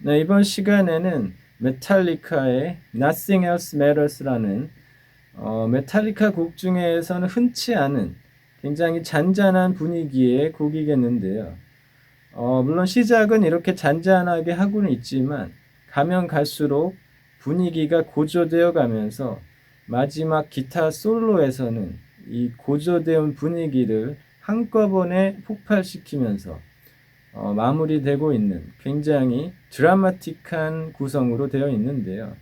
네, 이번 시간에는 메탈리카의 Nothing Else Matters라는 메탈리카 곡 중에서는 흔치 않은 굉장히 잔잔한 분위기의 곡이겠는데요. 물론 시작은 이렇게 잔잔하게 하고는 있지만 가면 갈수록 분위기가 고조되어 가면서 마지막 기타 솔로에서는 이 고조된 분위기를 한꺼번에 폭발시키면서 마무리되고 있는 굉장히 드라마틱한 구성으로 되어 있는데요.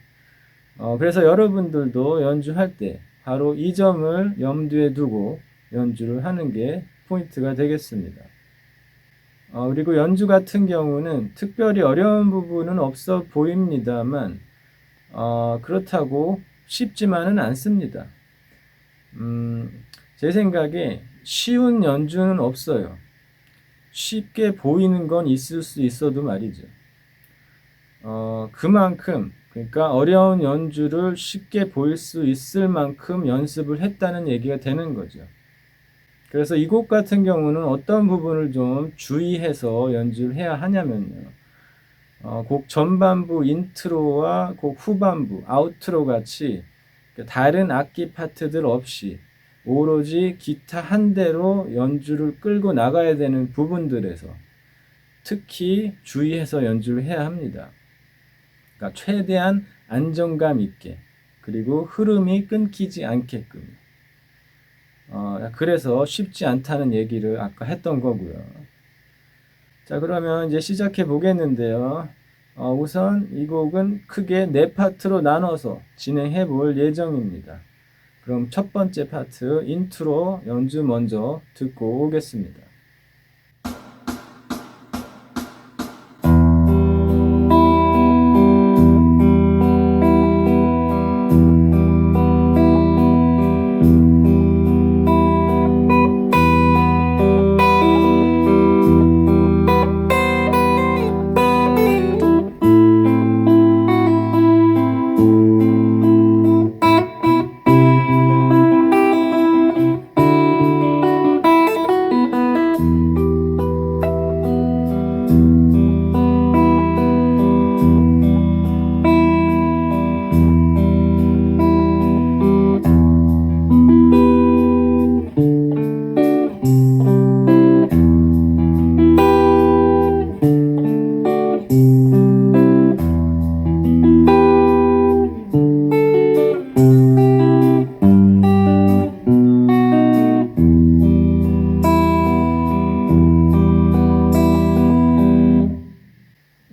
그래서 여러분들도 연주할 때 바로 이 점을 염두에 두고 연주를 하는 게 포인트가 되겠습니다. 그리고 연주 같은 경우는 특별히 어려운 부분은 없어 보입니다만 그렇다고 쉽지만은 않습니다. 제 생각에 쉬운 연주는 없어요. 쉽게 보이는 건 있을 수 있어도 말이죠. 그만큼 그러니까 어려운 연주를 쉽게 보일 수 있을 만큼 연습을 했다는 얘기가 되는 거죠. 그래서 이 곡 같은 경우는 어떤 부분을 좀 주의해서 연주를 해야 하냐면요. 곡 전반부 인트로와 곡 후반부 아우트로 같이 다른 악기 파트들 없이 오로지 기타 한 대로 연주를 끌고 나가야 되는 부분들에서 특히 주의해서 연주를 해야 합니다. 그러니까 최대한 안정감 있게 그리고 흐름이 끊기지 않게끔. 그래서 쉽지 않다는 얘기를 아까 했던 거고요. 자, 그러면 이제 시작해 보겠는데요. 우선 이 곡은 크게 네 파트로 나눠서 진행해 볼 예정입니다. 그럼 첫 번째 파트 인트로 연주 먼저 듣고 오겠습니다.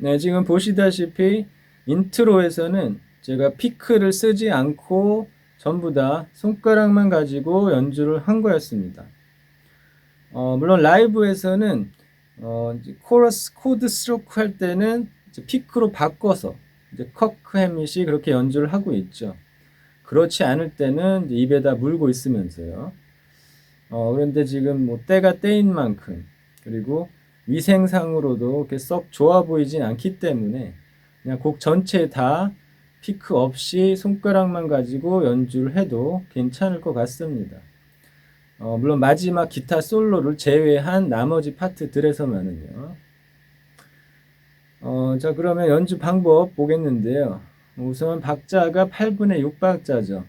네, 지금 보시다시피 인트로에서는 제가 피크를 쓰지 않고 전부 다 손가락만 가지고 연주를 한 거였습니다. 물론 라이브에서는 코러스 코드 스트로크 할 때는 피크로 바꿔서 이제 커크 해밋이 그렇게 연주를 하고 있죠. 그렇지 않을 때는 입에다 물고 있으면서요. 그런데 지금 뭐 때가 때인 만큼 그리고 위생상으로도 그렇게 썩 좋아 보이진 않기 때문에 그냥 곡 전체 다 피크 없이 손가락만 가지고 연주를 해도 괜찮을 것 같습니다. 물론 마지막 기타 솔로를 제외한 나머지 파트들에서만은요. 자, 그러면 연주 방법 보겠는데요. 우선 박자가 8분의 6박자죠.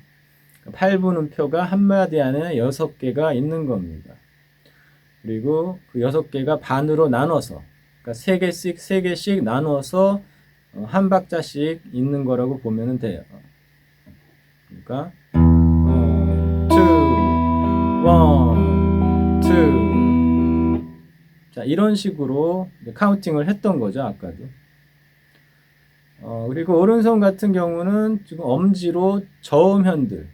8분음표가 한 마디 안에 6개가 있는 겁니다. 그리고 그 6개가 반으로 나눠서 그러니까 3개씩 나눠서 한 박자씩 있는 거라고 보면 돼요. 그러니까 1, 2 자, 이런 식으로 카운팅을 했던 거죠, 아까도. 그리고 오른손 같은 경우는 지금 엄지로 저음현들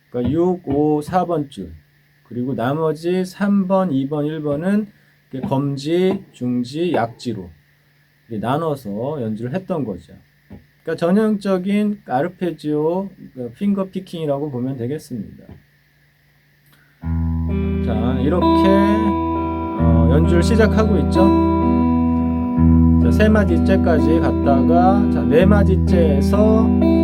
그러니까 6, 5, 4번 줄 그리고 나머지 3번, 2번, 1번은 검지, 중지, 약지로 나눠서 연주를 했던 거죠. 그러니까 전형적인 아르페지오 핑거 피킹이라고 보면 되겠습니다. 자, 이렇게 연주를 시작하고 있죠. 자, 3마디째까지 갔다가 자, 4마디째에서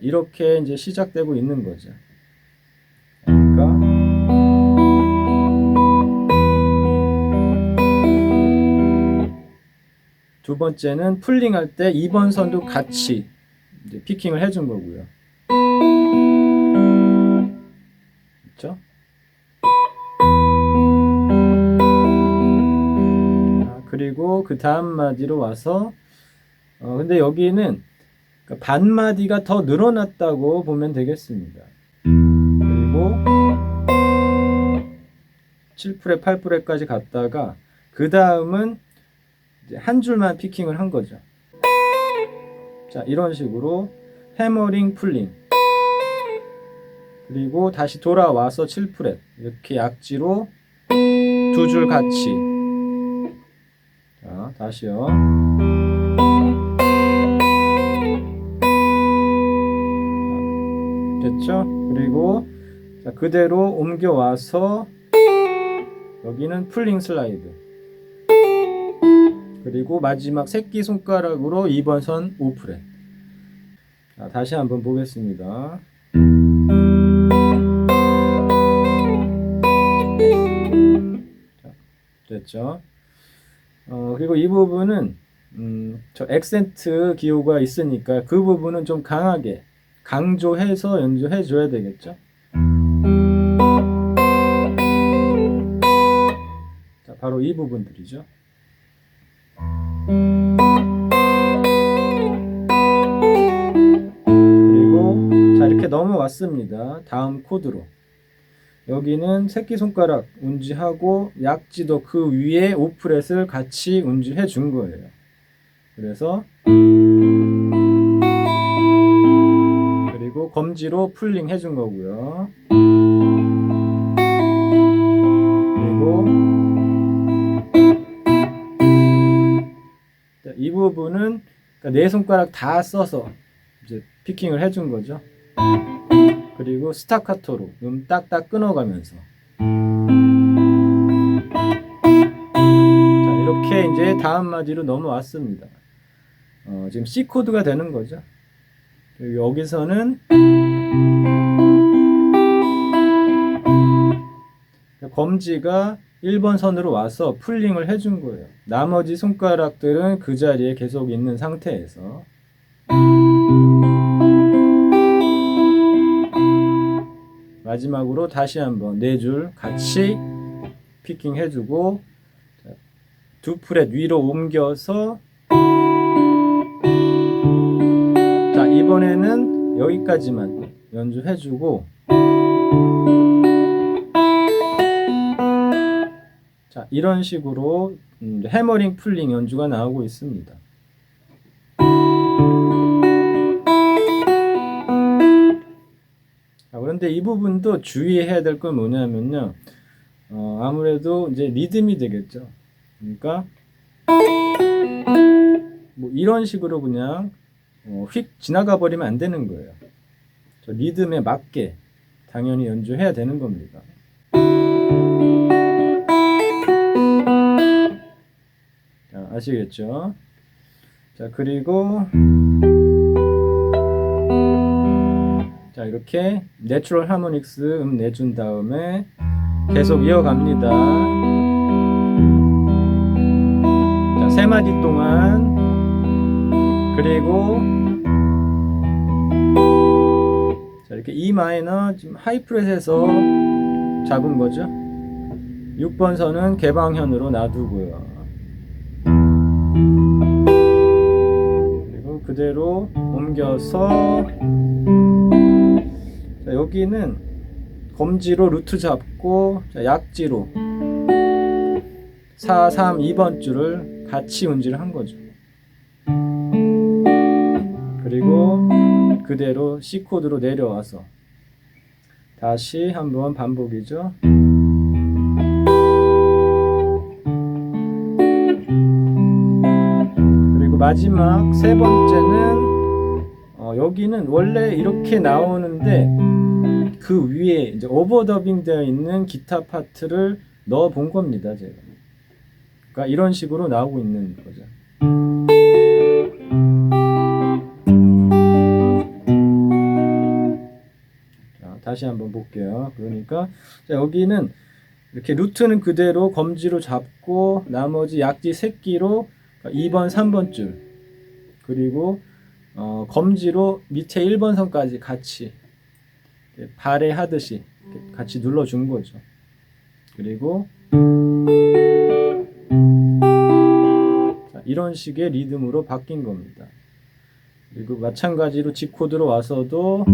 이렇게 이제 시작되고 있는 거죠. 그러니까 두 번째는 풀링할 때 2번 선도 같이 이제 피킹을 해준 거고요. 그렇죠? 그리고 그 다음 마디로 와서 근데 여기는 반마디가 더 늘어났다고 보면 되겠습니다. 그리고 7프렛, 8프렛까지 갔다가 그 다음은 한 줄만 피킹을 한 거죠. 자, 이런 식으로 해머링, 풀링. 그리고 다시 돌아와서 7프렛. 이렇게 약지로 두 줄 같이. 자, 다시요. 됐죠? 그리고 자, 그대로 옮겨와서 여기는 풀링 슬라이드. 그리고 마지막 새끼손가락으로 2번 선 5프렛. 자, 다시 한번 보겠습니다. 자, 됐죠? 그리고 이 부분은 저 액센트 기호가 있으니까 그 부분은 좀 강조해서 연주해 줘야 되겠죠? 자, 바로 이 부분들이죠. 그리고 자, 이렇게 넘어왔습니다. 다음 코드로. 여기는 새끼손가락 운지하고 약지도 그 위에 5프렛을 같이 운지해 준 거예요. 그래서 그리고 검지로 풀링 해준 거고요. 그리고 이 부분은 네 손가락 다 써서 이제 피킹을 해준 거죠. 그리고 스타카토로 딱딱 끊어가면서 자, 이렇게 이제 다음 마디로 넘어왔습니다. 지금 C 코드가 되는 거죠. 여기서는 검지가 1번 선으로 와서 풀링을 해준 거예요. 나머지 손가락들은 그 자리에 계속 있는 상태에서 마지막으로 다시 한번 4줄 같이 피킹 해주고 두 프렛 위로 옮겨서 자, 이번에는 여기까지만 연주해주고 자, 이런 식으로 해머링 풀링 연주가 나오고 있습니다. 자, 그런데 이 부분도 주의해야 될 건 뭐냐면요. 아무래도 이제 리듬이 되겠죠. 그러니까 뭐 이런 식으로 그냥 휙 지나가 버리면 안 되는 거예요. 저 리듬에 맞게 당연히 연주해야 되는 겁니다. 자, 아시겠죠? 자, 그리고 자, 이렇게 내추럴 하모닉스 내준 다음에 계속 이어갑니다. 자, 3마디 동안 그리고 자, 이렇게 E 마이너 지금 하이프렛에서 잡은 거죠. 6번 선은 개방현으로 놔두고요. 그리고 그대로 옮겨서 자, 여기는 검지로 루트 잡고 자, 약지로 4, 3, 2번 줄을 같이 운지를 한 거죠. 그리고 그대로 C 코드로 내려와서 다시 한번 반복이죠. 그리고 마지막 세 번째는 여기는 원래 이렇게 나오는데 그 위에 이제 오버더빙 되어 있는 기타 파트를 넣어 본 겁니다, 제가. 그러니까 이런 식으로 나오고 있는 거죠. 자, 다시 한번 볼게요. 그러니까 자, 여기는 이렇게 루트는 그대로 검지로 잡고 나머지 약지 새끼로 2번, 3번 줄, 그리고 검지로 밑에 1번 선까지 같이 발해하듯이 같이 눌러준 거죠. 그리고 자, 이런 식의 리듬으로 바뀐 겁니다. 그리고 마찬가지로 G 코드로 와서도,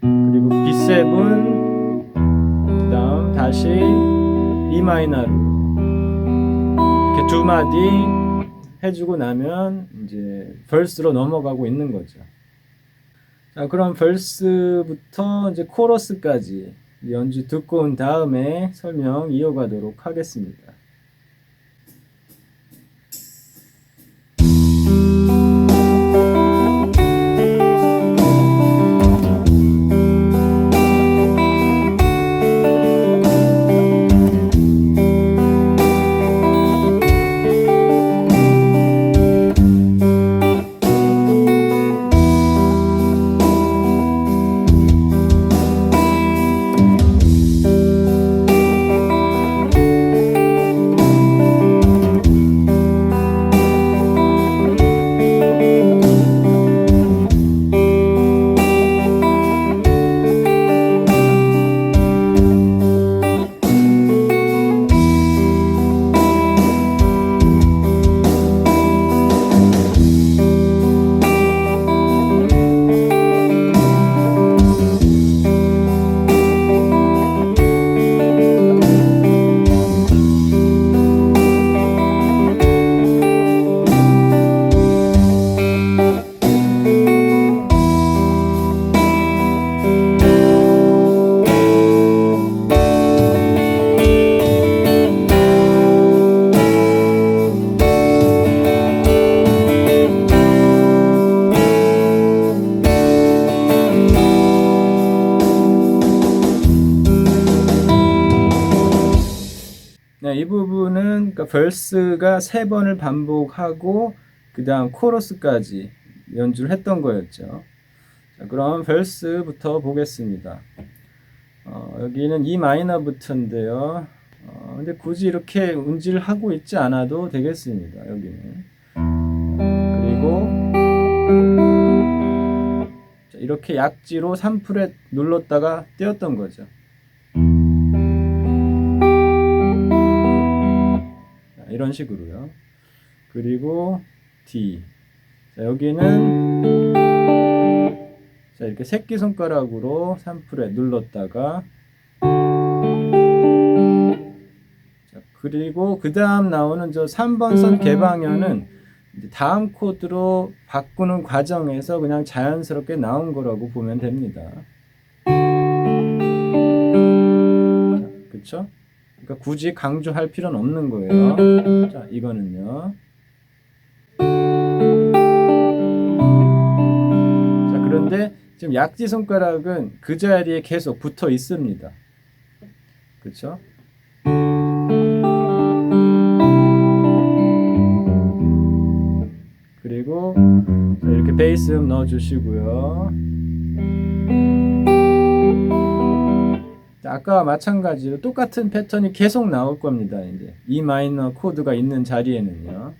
그리고 B7, 그 다음 다시 E 마이너로 이렇게 두 마디 해주고 나면 이제 벌스로 넘어가고 있는 거죠. 자, 그럼 벌스부터 이제 코러스까지 연주 듣고 온 다음에 설명 이어가도록 하겠습니다. 네, 이 부분은 그러니까 벌스가 3번을 반복하고 그 다음 코러스까지 연주를 했던 거였죠. 자, 그럼 벌스부터 보겠습니다. 여기는 E 마이너부터인데요. 근데 굳이 이렇게 운지를 하고 있지 않아도 되겠습니다. 여기는. 그리고 자, 이렇게 약지로 3프렛 눌렀다가 떼었던 거죠. 이런 식으로요. 그리고 D. 자, 여기는 자, 이렇게 새끼손가락으로 3프렛 눌렀다가, 자, 그리고 그 다음 나오는 저 3번 선 개방현은 다음 코드로 바꾸는 과정에서 그냥 자연스럽게 나온 거라고 보면 됩니다. 자, 그쵸? 그러니까 굳이 강조할 필요는 없는 거예요. 자, 이거는요. 자, 그런데 지금 약지 손가락은 그 자리에 계속 붙어 있습니다. 그렇죠? 그리고 이렇게 베이스 넣어 주시고요. 아까와 마찬가지로 똑같은 패턴이 계속 나올 겁니다. 이제 E 마이너 코드가 있는 자리에는요.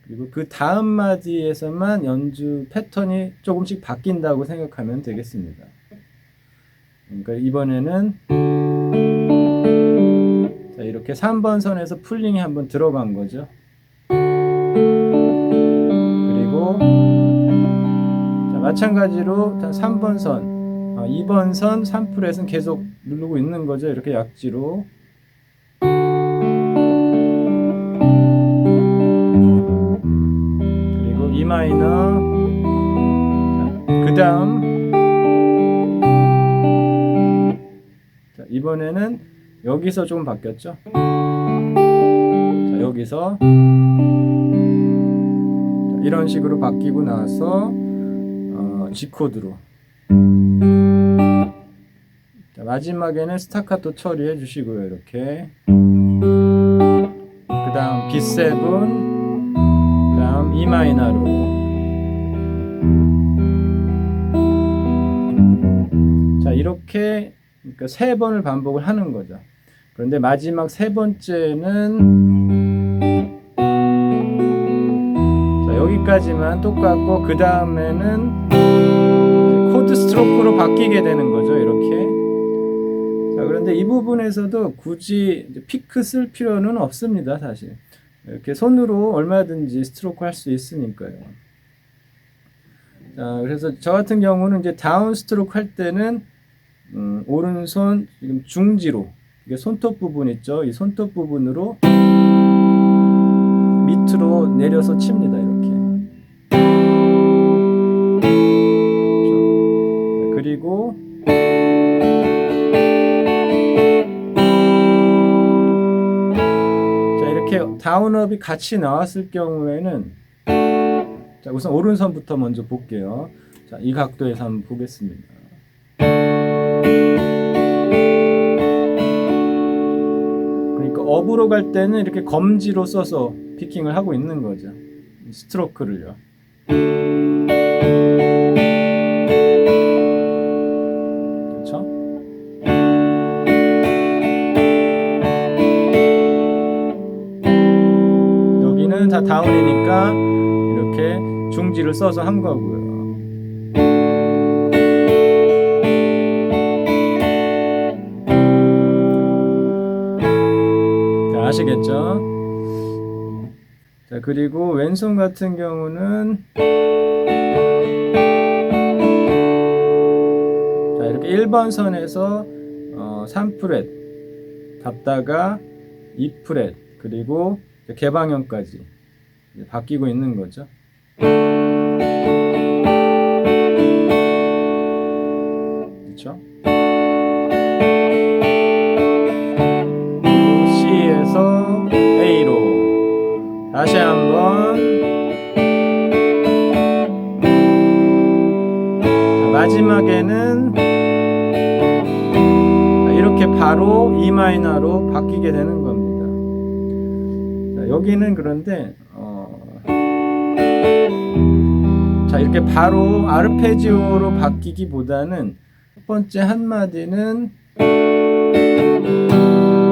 그리고 그 다음 마디에서만 연주 패턴이 조금씩 바뀐다고 생각하면 되겠습니다. 그러니까 이번에는 자, 이렇게 3번 선에서 풀링이 한번 들어간 거죠. 자, 마찬가지로 3번 선, 2번 선 3프렛은 계속 누르고 있는 거죠. 이렇게 약지로. 그리고 E 마이너. 그 다음 이번에는 여기서 조금 바뀌었죠. 자, 여기서 이런 식으로 바뀌고 나서 G 코드로. 자, 마지막에는 스타카토 처리해 주시고요. 이렇게. 그 다음 B7, 그 다음 E 마이너로. 자, 자, 이렇게 그러니까 3번을 반복을 하는 거죠. 그런데 마지막 3번째는 자, 여기까지만 똑같고 그 다음에는 코드 스트로크로 바뀌게 되는 거죠. 이렇게. 자, 그런데 이 부분에서도 굳이 피크 쓸 필요는 없습니다. 사실 이렇게 손으로 얼마든지 스트로크 할 수 있으니까요. 자, 그래서 저 같은 경우는 이제 다운 스트로크 할 때는 오른손 지금 중지로 이게 손톱 부분 있죠. 이 손톱 부분으로 밑으로 내려서 칩니다. 이렇게. 그리고 자, 이렇게 다운업이 같이 나왔을 경우에는 자, 우선 오른손부터 먼저 볼게요. 자, 이 각도에서 한번 보겠습니다. 그러니까 업으로 갈 때는 이렇게 검지로 써서 피킹을 하고 있는 거죠. 스트로크를요. 그렇죠? 여기는 다 다운이니까 이렇게 중지를 써서 한 거고요. 자, 아시겠죠? 자, 그리고 왼손 같은 경우는 자, 이렇게 1번 선에서 3프렛 갔다가 2프렛 그리고 개방형까지 바뀌고 있는 거죠. 그렇죠? C에서 A로 다시 한번 마지막에는 이렇게 바로 E 마이너로 바뀌게 되는 겁니다. 자, 여기는 그런데 자, 이렇게 바로 아르페지오로 바뀌기보다는 첫 번째 한마디는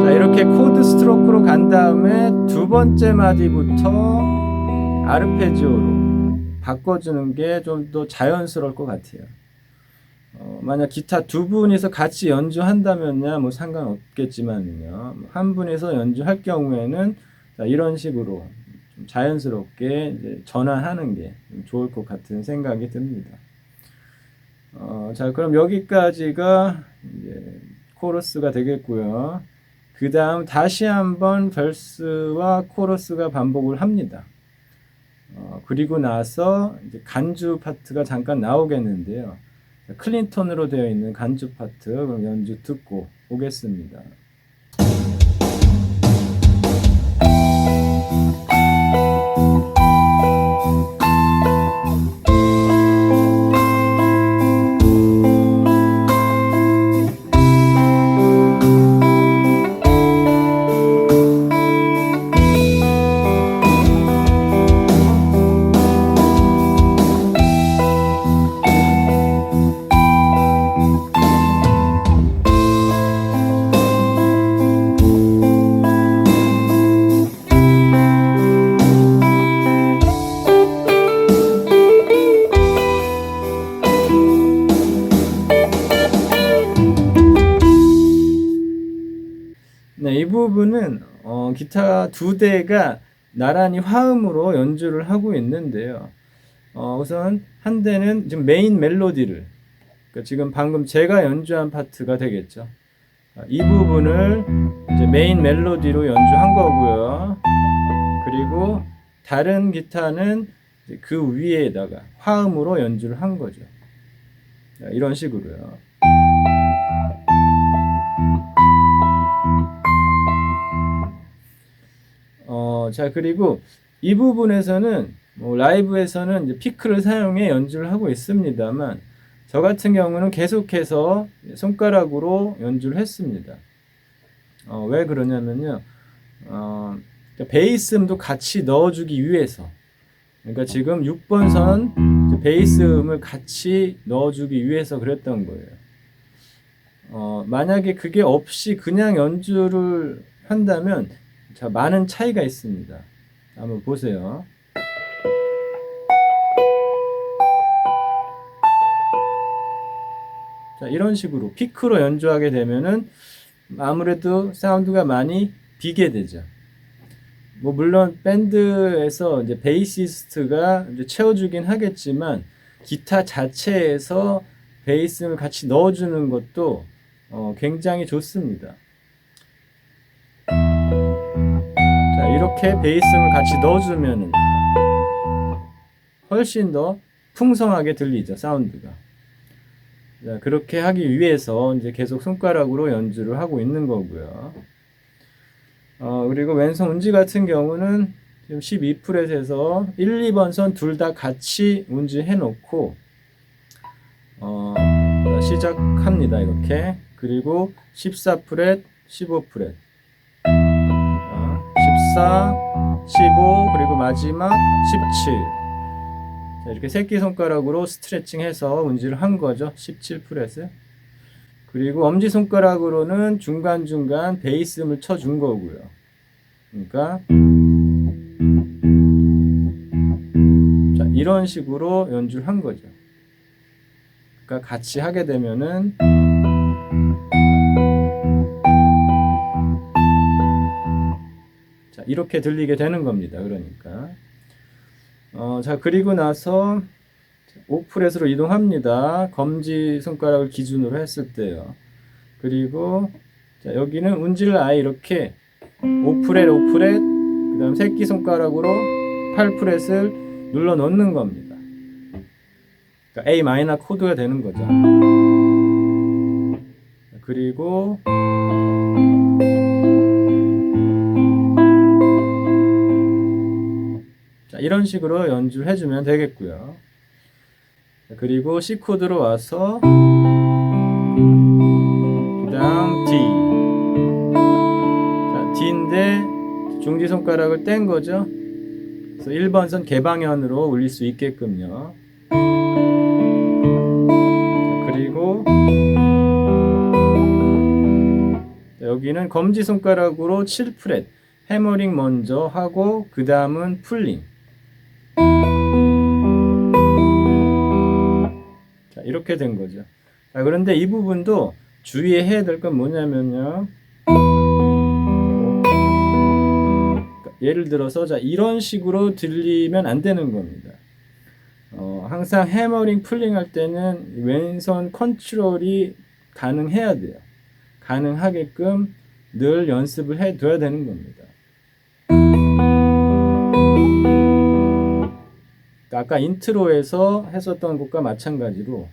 자, 이렇게 코드 스트로크로 간 다음에 두 번째 마디부터 아르페지오로 바꿔주는 게 좀 더 자연스러울 것 같아요. 만약 기타 두 분이서 같이 연주한다면야 뭐 상관없겠지만요. 한 분이서 연주할 경우에는 자, 이런 식으로 좀 자연스럽게 이제 전환하는 게 좋을 것 같은 생각이 듭니다. 자, 그럼 여기까지가 이제 코러스가 되겠고요. 그 다음 다시 한번 verse와 코러스가 반복을 합니다. 그리고 나서 이제 간주 파트가 잠깐 나오겠는데요. 클린톤으로 되어 있는 간주 파트 그럼 연주 듣고 오겠습니다. 네, 이 부분은 기타 두 대가 나란히 화음으로 연주를 하고 있는데요. 우선 한 대는 지금 메인 멜로디를 그러니까 지금 방금 제가 연주한 파트가 되겠죠. 이 부분을 이제 메인 멜로디로 연주한 거고요. 그리고 다른 기타는 그 위에다가 화음으로 연주를 한 거죠. 이런 식으로요. 자, 그리고 이 부분에서는 뭐 라이브에서는 이제 피크를 사용해 연주를 하고 있습니다만 저 같은 경우는 계속해서 손가락으로 연주를 했습니다. 왜 그러냐면요. 베이스음도 같이 넣어주기 위해서 그러니까 지금 6번 선 베이스음을 같이 넣어주기 위해서 그랬던 거예요. 만약에 그게 없이 그냥 연주를 한다면 자, 많은 차이가 있습니다. 한번 보세요. 자, 이런 식으로 피크로 연주하게 되면은 아무래도 사운드가 많이 비게 되죠. 뭐 물론 밴드에서 이제 베이시스트가 이제 채워주긴 하겠지만 기타 자체에서 베이스를 같이 넣어주는 것도 굉장히 좋습니다. 자, 이렇게 베이스를 같이 넣어주면은 훨씬 더 풍성하게 들리죠, 사운드가. 자, 그렇게 하기 위해서 이제 계속 손가락으로 연주를 하고 있는 거고요. 그리고 왼손 운지 같은 경우는 지금 12프렛에서 1, 2번 선 둘 다 같이 운지 해놓고 시작합니다. 이렇게. 그리고 14프렛, 15프렛, 14, 15, 그리고 마지막 17. 자, 이렇게 새끼손가락으로 스트레칭해서 운지를 한 거죠. 17프렛을. 그리고 엄지손가락으로는 중간중간 베이스음을 쳐준 거고요. 그러니까 자, 이런 식으로 연주를 한 거죠. 그러니까 같이 하게 되면은 자, 이렇게 들리게 되는 겁니다. 그러니까 자, 그리고 나서 5프렛으로 이동합니다. 검지 손가락을 기준으로 했을 때요. 그리고 자, 여기는 운지를 아예 이렇게 5프렛, 5프렛, 그 다음 새끼손가락으로 8프렛을 눌러 놓는 겁니다. 그러니까 A 마이너 코드가 되는 거죠. 그리고 자, 이런 식으로 연주를 해주면 되겠고요. 그리고 C 코드로 와서 그 다음 D. 자, D인데 중지손가락을 뗀 거죠. 그래서 1번 선 개방현으로 울릴 수 있게끔요. 자, 그리고 여기는 검지손가락으로 7프렛 해머링 먼저 하고 그 다음은 풀링. 자, 이렇게 된 거죠. 자, 그런데 이 부분도 주의해야 될 건 뭐냐면요. 예를 들어서 자, 이런 식으로 들리면 안 되는 겁니다. 항상 해머링 풀링 할 때는 왼손 컨트롤이 가능해야 돼요. 가능하게끔 늘 연습을 해둬야 되는 겁니다. 아까 인트로에서 했었던 것과 마찬가지로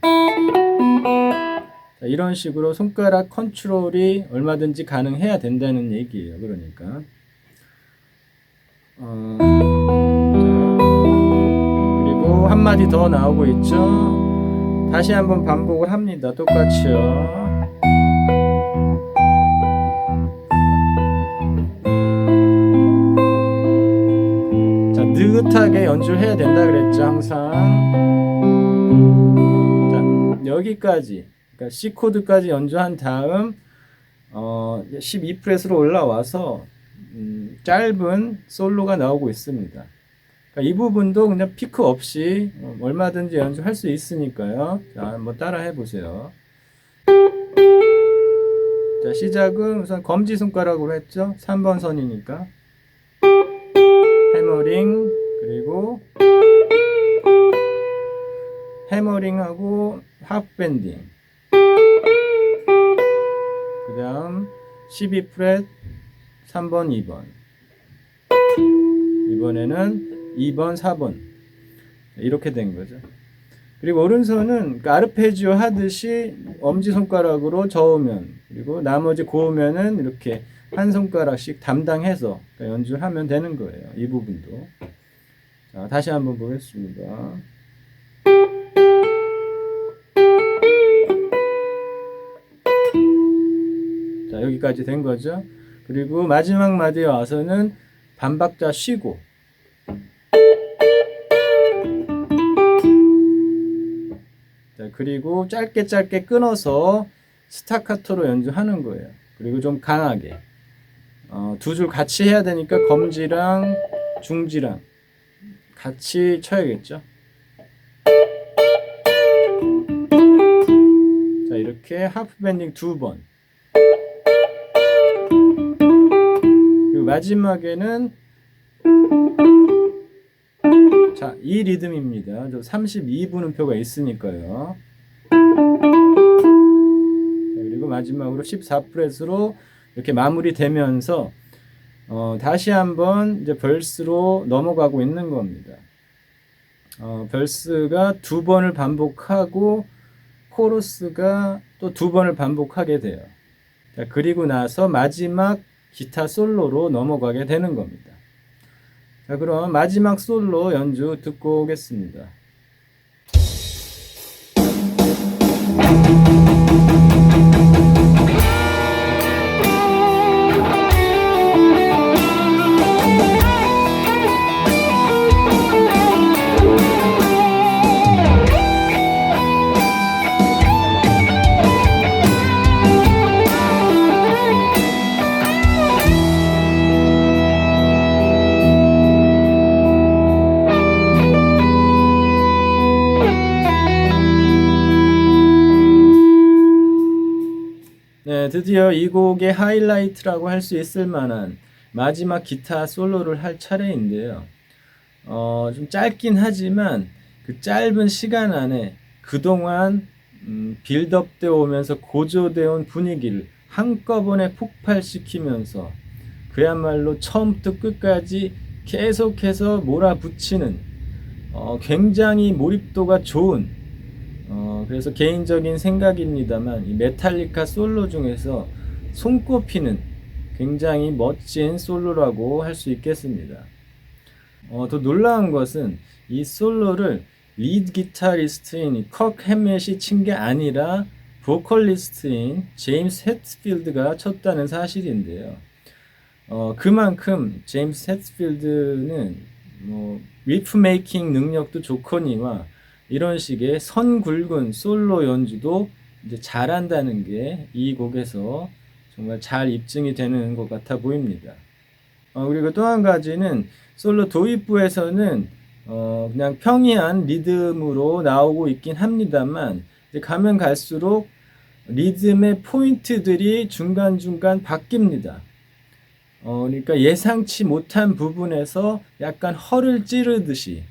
자, 이런 식으로 손가락 컨트롤이 얼마든지 가능해야 된다는 얘기예요. 그러니까 자, 그리고 한마디 더 나오고 있죠. 다시 한번 반복을 합니다. 똑같이요. 느긋하게 연주를 해야 된다 그랬죠. 항상. 자, 여기까지, 그러니까 C 코드까지 연주한 다음 12프렛으로 올라와서 짧은 솔로가 나오고 있습니다. 그러니까 이 부분도 그냥 피크 없이 얼마든지 연주할 수 있으니까요. 자, 한번 따라 해보세요. 자, 시작은 우선 검지손가락으로 했죠. 3번 선이니까. 해머링, 그리고 해머링하고 하프밴딩, 그 다음 12프렛 3번, 2번, 이번에는 2번, 4번 이렇게 된 거죠. 그리고 오른손은 아르페지오 하듯이 엄지손가락으로 저으면, 그리고 나머지 고으면은 이렇게 한 손가락씩 담당해서 연주를 하면 되는 거예요. 이 부분도. 자, 다시 한번 보겠습니다. 자, 여기까지 된 거죠. 그리고 마지막 마디에 와서는 반박자 쉬고, 자, 그리고 짧게 끊어서 스타카토로 연주하는 거예요. 그리고 좀 강하게. 두 줄 같이 해야 되니까 검지랑 중지랑 같이 쳐야겠죠. 자, 이렇게 하프 밴딩 2번. 그리고 마지막에는 자, 이 리듬입니다. 32분음표가 있으니까요. 자, 그리고 마지막으로 14프렛으로 이렇게 마무리되면서 다시 한번 이제 벌스로 넘어가고 있는 겁니다. 벌스가 2번을 반복하고 코러스가 또 2번을 반복하게 돼요. 자, 그리고 나서 마지막 기타 솔로로 넘어가게 되는 겁니다. 자, 그럼 마지막 솔로 연주 듣고 오겠습니다. 네, 드디어 이 곡의 하이라이트라고 할 수 있을 만한 마지막 기타 솔로를 할 차례인데요. 좀 짧긴 하지만 그 짧은 시간 안에 그동안 빌드업되어 오면서 고조되어 온 분위기를 한꺼번에 폭발시키면서 그야말로 처음부터 끝까지 계속해서 몰아붙이는 굉장히 몰입도가 좋은 그래서 개인적인 생각입니다만 이 메탈리카 솔로 중에서 손꼽히는 굉장히 멋진 솔로라고 할 수 있겠습니다. 더 놀라운 것은 이 솔로를 리드 기타리스트인 컥 해멧이 친 게 아니라 보컬리스트인 제임스 햇필드가 쳤다는 사실인데요. 그만큼 제임스 햇필드는 리프 메이킹 능력도 좋거니와 이런 식의 선 굵은 솔로 연주도 이제 잘한다는 게 이 곡에서 정말 잘 입증이 되는 것 같아 보입니다. 그리고 또 한 가지는 솔로 도입부에서는 그냥 평이한 리듬으로 나오고 있긴 합니다만 가면 갈수록 리듬의 포인트들이 중간중간 바뀝니다. 그러니까 예상치 못한 부분에서 약간 허를 찌르듯이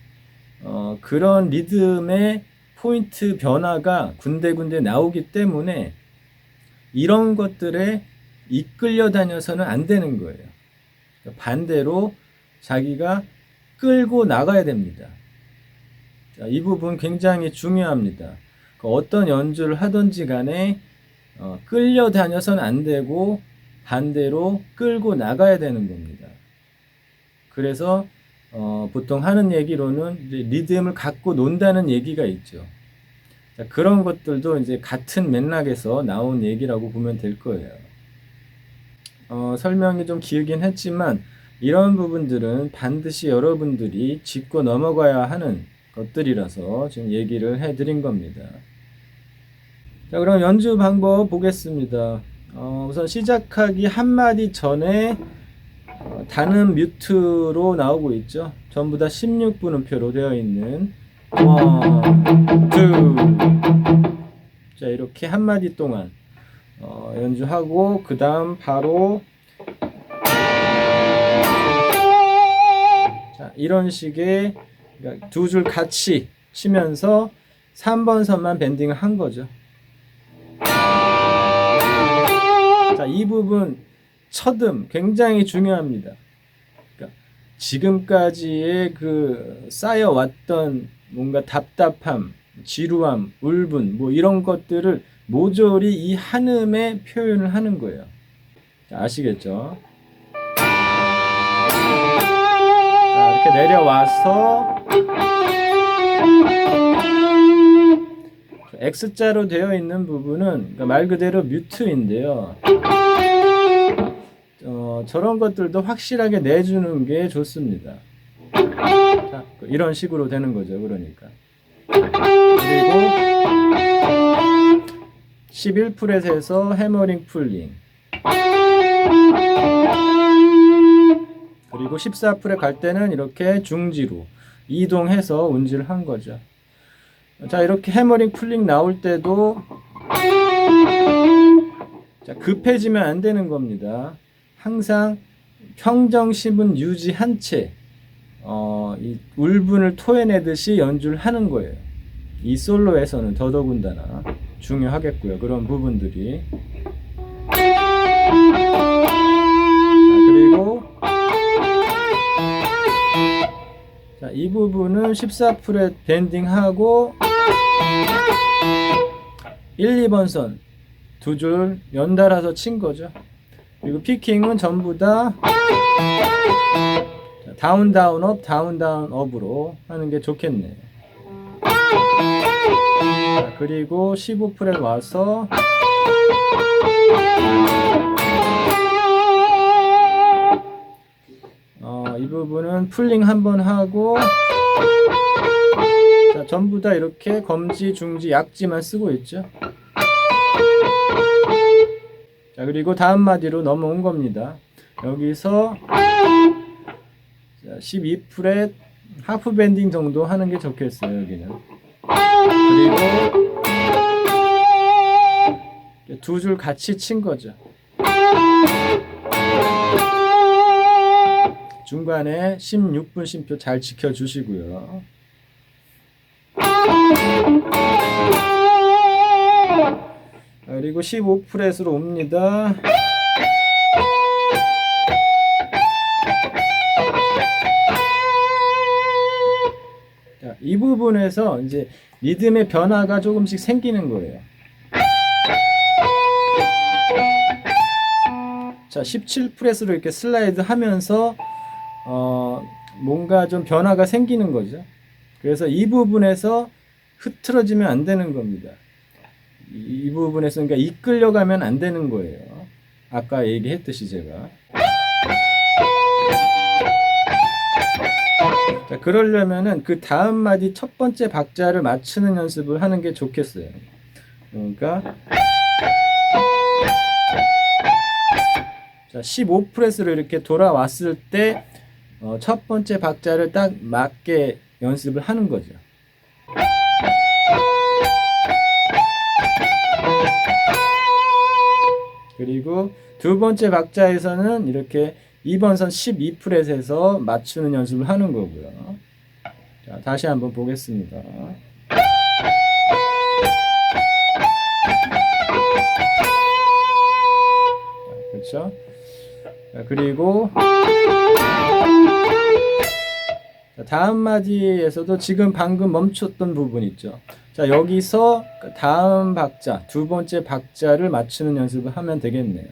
그런 리듬의 포인트 변화가 군데군데 나오기 때문에 이런 것들에 이끌려 다녀서는 안 되는 거예요. 반대로 자기가 끌고 나가야 됩니다. 자, 이 부분 굉장히 중요합니다. 어떤 연주를 하든지 간에 끌려 다녀서는 안 되고 반대로 끌고 나가야 되는 겁니다. 그래서 보통 하는 얘기로는 이제 리듬을 갖고 논다는 얘기가 있죠. 자, 그런 것들도 이제 같은 맥락에서 나온 얘기라고 보면 될 거예요. 설명이 좀 길긴 했지만 이런 부분들은 반드시 여러분들이 짚고 넘어가야 하는 것들이라서 지금 얘기를 해드린 겁니다. 자, 그럼 연주 방법 보겠습니다. 우선 시작하기 한마디 전에 단음 뮤트로 나오고 있죠. 전부 다 16분음표로 되어 있는 1, 2. 자, 이렇게 한마디 동안 연주하고 그 다음 바로 자, 이런 식의 그러니까 두 줄 같이 치면서 3번 선만 밴딩을 한 거죠. 자, 이 부분 첫음 굉장히 중요합니다. 그러니까 지금까지의 그 쌓여왔던 뭔가 답답함, 지루함, 울분 뭐 이런 것들을 모조리 이 한음에 표현을 하는 거예요. 자, 아시겠죠? 자, 이렇게 내려와서 X자로 되어 있는 부분은 그러니까 말 그대로 뮤트인데요. 저런 것들도 확실하게 내주는 게 좋습니다. 자, 이런 식으로 되는 거죠. 그러니까. 그리고 11프렛에서 해머링 풀링, 그리고 14프렛 갈 때는 이렇게 중지로 이동해서 운지를 한 거죠. 자, 이렇게 해머링 풀링 나올 때도 자, 급해지면 안 되는 겁니다. 항상 평정심은 유지한 채 이 울분을 토해내듯이 연주를 하는 거예요. 이 솔로에서는 더더군다나 중요하겠고요. 그런 부분들이. 자, 그리고 자, 이 부분은 14프렛 밴딩하고 1, 2번 선 두 줄 연달아서 친 거죠. 그리고 피킹은 전부 다 다운 다운 업 다운 다운 업으로 하는 게 좋겠네요. 자, 그리고 15프렛 와서 이 부분은 풀링 한번 하고, 자, 전부 다 이렇게 검지, 중지, 약지만 쓰고 있죠. 자, 그리고 다음 마디로 넘어온 겁니다. 여기서 12프렛 하프 밴딩 정도 하는 게 좋겠어요. 여기는. 그리고 두 줄 같이 친 거죠. 중간에 16분 쉼표 잘 지켜주시고요. 그리고 15프렛으로 옵니다. 자, 이 부분에서 이제 리듬의 변화가 조금씩 생기는 거예요. 자, 17프렛으로 이렇게 슬라이드 하면서 뭔가 좀 변화가 생기는 거죠. 그래서 이 부분에서 흐트러지면 안 되는 겁니다. 이 부분에서 그러니까 이끌려가면 안 되는 거예요. 아까 얘기했듯이 제가. 자, 그러려면은 그 다음 마디 첫 번째 박자를 맞추는 연습을 하는 게 좋겠어요. 그러니까 자, 15프렛으로 이렇게 돌아왔을 때 첫 번째 박자를 딱 맞게 연습을 하는 거죠. 그리고 두 번째 박자에서는 이렇게 2번 선 12프렛에서 맞추는 연습을 하는 거고요. 자, 다시 한번 보겠습니다. 그렇죠? 자, 그리고 다음 마디에서도 지금 방금 멈췄던 부분 있죠. 자, 여기서 다음 박자, 두 번째 박자를 맞추는 연습을 하면 되겠네요.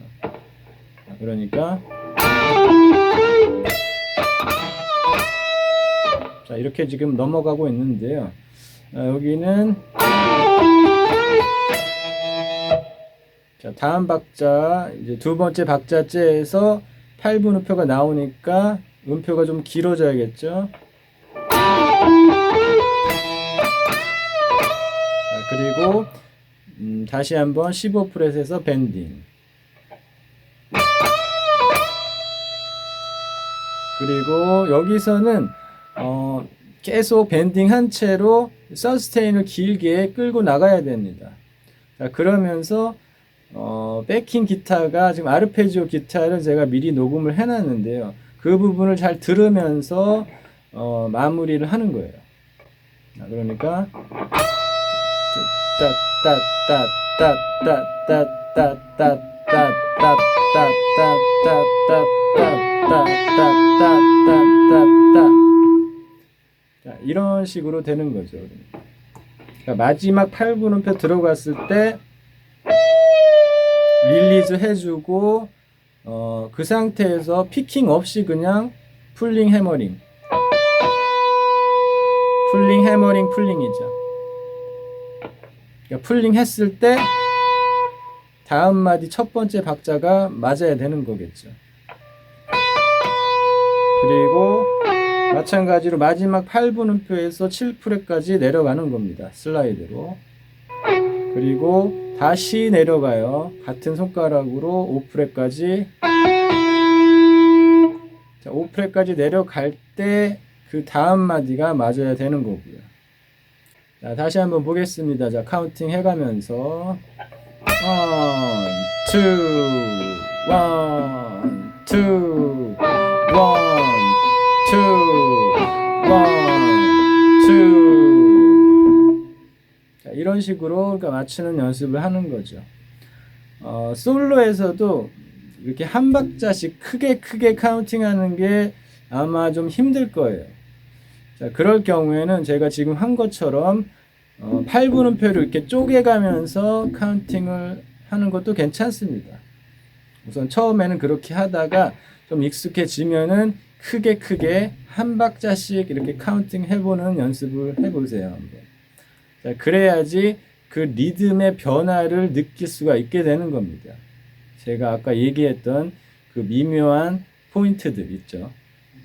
그러니까 자, 이렇게 지금 넘어가고 있는데요. 여기는 자, 다음 박자 이제 두 번째 박자째에서 8분 음표가 나오니까 음표가 좀 길어져야겠죠. 자, 그리고 다시 한번 15프렛에서 밴딩. 그리고 여기서는 계속 밴딩 한 채로 서스테인을 길게 끌고 나가야 됩니다. 자, 그러면서 백킹 기타가 지금 아르페지오 기타를 제가 미리 녹음을 해놨는데요. 그 부분을 잘 들으면서 마무리를 하는 거예요. 자, 그러니까 자, 이런 식으로 되는 거죠. 그러니까 마지막 8분 음표 들어갔을 때 릴리즈 해주고 그 상태에서 피킹 없이 그냥 풀링 해머링 풀링이죠. 그러니까 풀링 했을 때 다음 마디 첫 번째 박자가 맞아야 되는 거겠죠. 그리고 마찬가지로 마지막 8분 음표에서 7프렛까지 내려가는 겁니다. 슬라이드로. 그리고 다시 내려가요. 같은 손가락으로 5프렛까지. 자, 5프렛까지 내려갈 때 그 다음 마디가 맞아야 되는 거고요. 자, 다시 한번 보겠습니다. 자, 카운팅 해가면서 1, 2, 1, 2, 1, 2, 1, 2. 자, 이런 식으로 그러니까 맞추는 연습을 하는 거죠. 솔로에서도 이렇게 한 박자씩 크게 카운팅하는 게 아마 좀 힘들 거예요. 자, 그럴 경우에는 제가 지금 한 것처럼 8분음표를 이렇게 쪼개가면서 카운팅을 하는 것도 괜찮습니다. 우선 처음에는 그렇게 하다가 좀 익숙해지면은 크게 한 박자씩 이렇게 카운팅 해보는 연습을 해보세요. 한번. 자, 그래야지 그 리듬의 변화를 느낄 수가 있게 되는 겁니다. 제가 아까 얘기했던 그 미묘한 포인트들 있죠.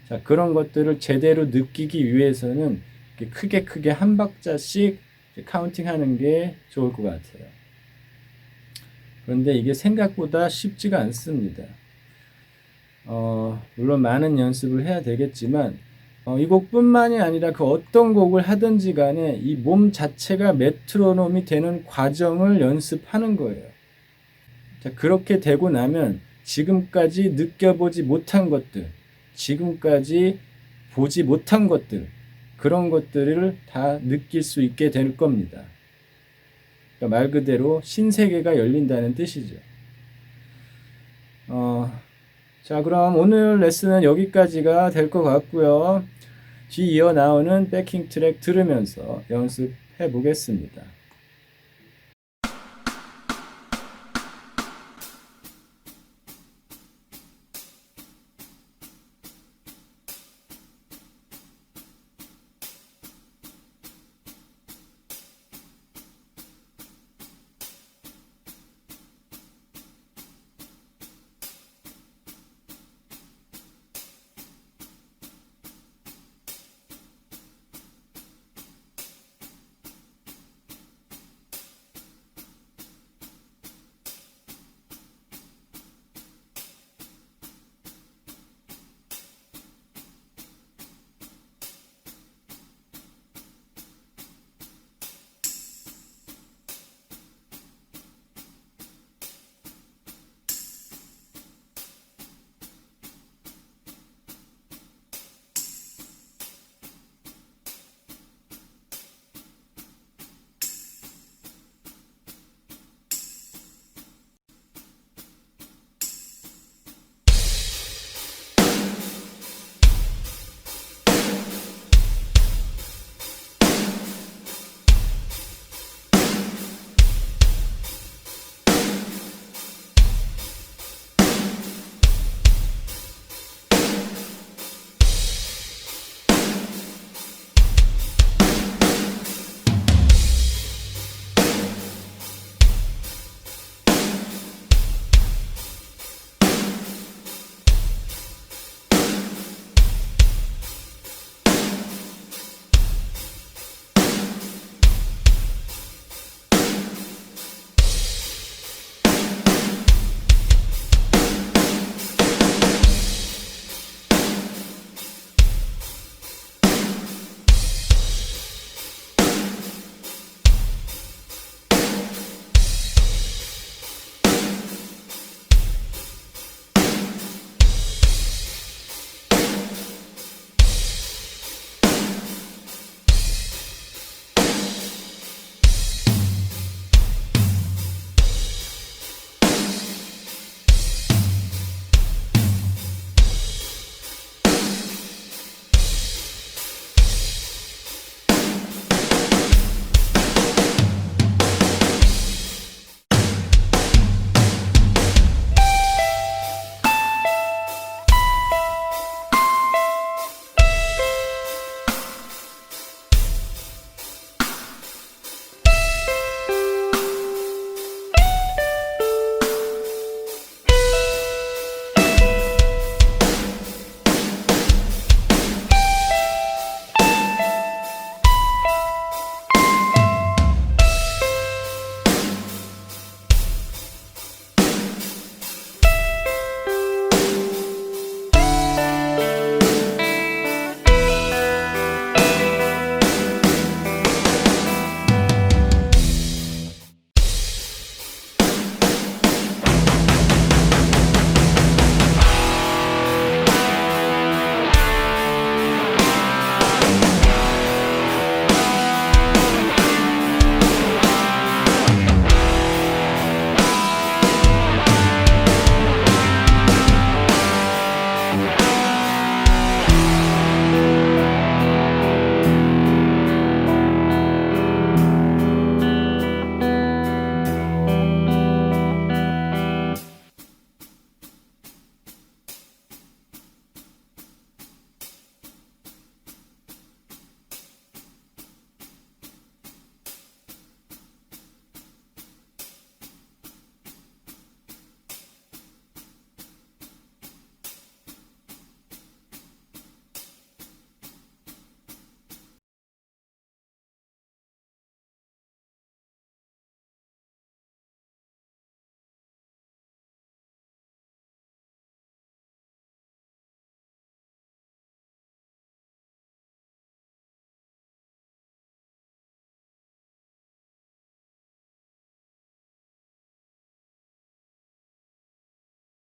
자, 그런 것들을 제대로 느끼기 위해서는 크게 한 박자씩 카운팅 하는 게 좋을 것 같아요. 그런데 이게 생각보다 쉽지가 않습니다. 물론 많은 연습을 해야 되겠지만, 이 곡뿐만이 아니라 그 어떤 곡을 하든지 간에 이 몸 자체가 메트로놈이 되는 과정을 연습하는 거예요. 자, 그렇게 되고 나면 지금까지 느껴보지 못한 것들, 지금까지 보지 못한 것들, 그런 것들을 다 느낄 수 있게 될 겁니다. 그러니까 말 그대로 신세계가 열린다는 뜻이죠. 자, 그럼 오늘 레슨은 여기까지가 될 것 같고요. 뒤이어 나오는 백킹 트랙 들으면서 연습해 보겠습니다.